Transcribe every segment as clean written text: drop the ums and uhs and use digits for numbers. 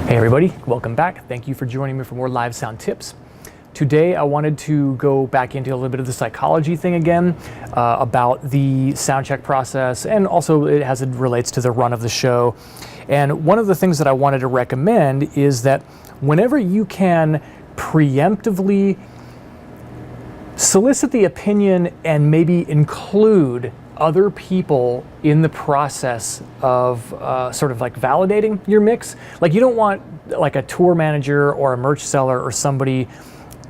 Hey everybody, welcome back. Thank you for joining me for more live sound tips. Today I wanted to go back into a little bit of the psychology thing again about the sound check process, and also it relates to the run of the show. And one of the things that I wanted to recommend is that whenever you can preemptively solicit the opinion and maybe include other people in the process of sort of like validating your mix. Like, you don't want like a tour manager or a merch seller or somebody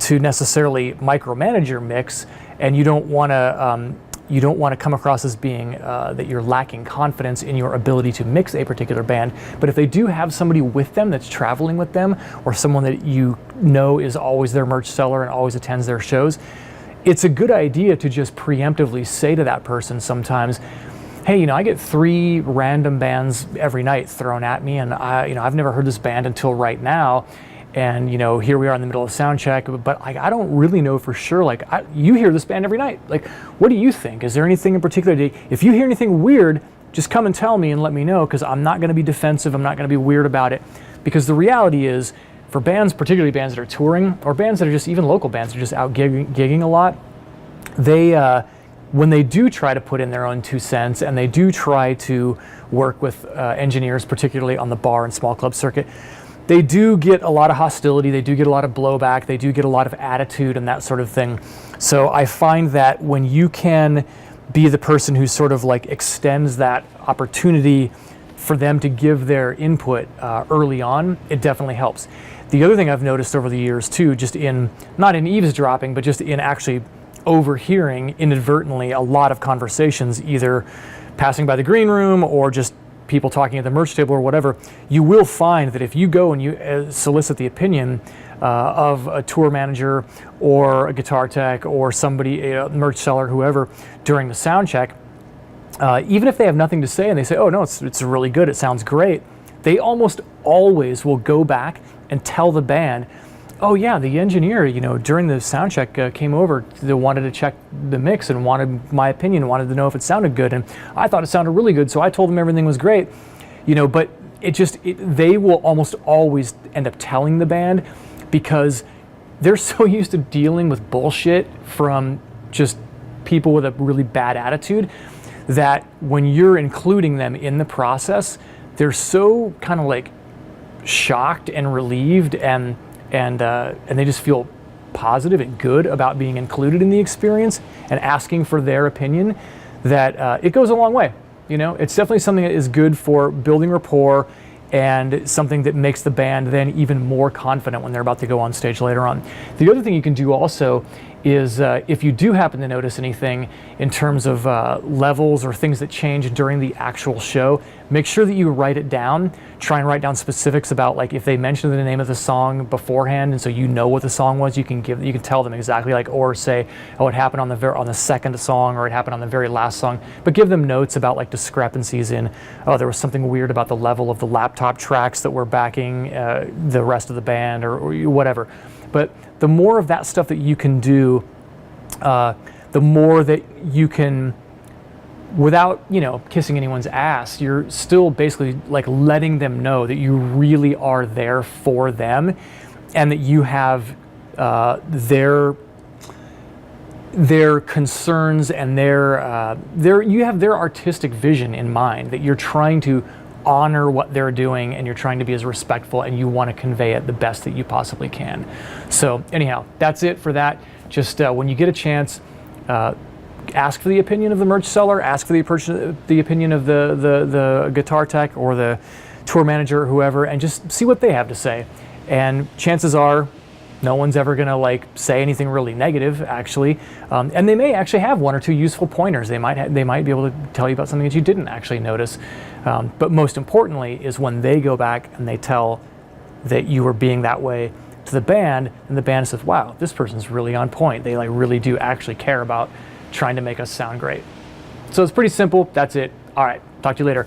to necessarily micromanage your mix, and you don't want to come across as being that you're lacking confidence in your ability to mix a particular band. But if they do have somebody with them that's traveling with them, or someone that you know is always their merch seller and always attends their shows, it's a good idea to just preemptively say to that person sometimes, hey, I get 3 random bands every night thrown at me, and I've never heard this band until right now, and here we are in the middle of sound check, but I don't really know for sure. You hear this band every night. Like, what do you think? Is there anything in particular? If you hear anything weird, just come and tell me and let me know, because I'm not going to be defensive. I'm not going to be weird about it, because the reality is, for bands, particularly bands that are touring, or bands that are just even local bands that are just out gigging a lot, when they do try to put in their own 2 cents, and they do try to work with engineers, particularly on the bar and small club circuit, they do get a lot of hostility, they do get a lot of blowback, they do get a lot of attitude and that sort of thing. So I find that when you can be the person who sort of like extends that opportunity for them to give their input early on, it definitely helps. The other thing I've noticed over the years too, just not in eavesdropping, but just in actually overhearing inadvertently a lot of conversations, either passing by the green room or just people talking at the merch table or whatever, you will find that if you go and you solicit the opinion of a tour manager or a guitar tech or somebody, a merch seller, whoever, during the sound check, even if they have nothing to say and they say, oh no, it's really good, it sounds great, they almost always will go back and tell the band, oh yeah, the engineer, during the sound check came over, they wanted to check the mix and wanted my opinion, wanted to know if it sounded good, and I thought it sounded really good, so I told them everything was great, but they will almost always end up telling the band, because they're so used to dealing with bullshit from just people with a really bad attitude, that when you're including them in the process, they're so kind of like shocked and relieved, and they just feel positive and good about being included in the experience and asking for their opinion, that it goes a long way. It's definitely something that is good for building rapport, and something that makes the band then even more confident when they're about to go on stage later on. The other thing you can do also is if you do happen to notice anything in terms of levels or things that change during the actual show, make sure that you write it down. Try and write down specifics about, like, if they mention the name of the song beforehand, and so what the song was, you can tell them exactly, or say, oh, it happened on the second song, or it happened on the very last song. But give them notes about like discrepancies in, oh, there was something weird about the level of the laptop tracks that were backing the rest of the band, or whatever. But the more of that stuff that you can do, the more that you can, without kissing anyone's ass, you're still basically like letting them know that you really are there for them, and that you have their concerns and you have their artistic vision in mind, that you're trying to honor what they're doing, and you're trying to be as respectful, and you want to convey it the best that you possibly can. So anyhow, that's it for that. Just when you get a chance, ask for the opinion of the merch seller, ask for the opinion of the guitar tech or the tour manager or whoever, and just see what they have to say. And chances are no one's ever going to say anything really negative, actually, and they may actually have 1 or 2 useful pointers. They might be able to tell you about something that you didn't actually notice. But most importantly is when they go back and they tell that you were being that way to the band, and the band says, wow, this person's really on point. They really do actually care about trying to make us sound great. So it's pretty simple. That's it. All right, talk to you later.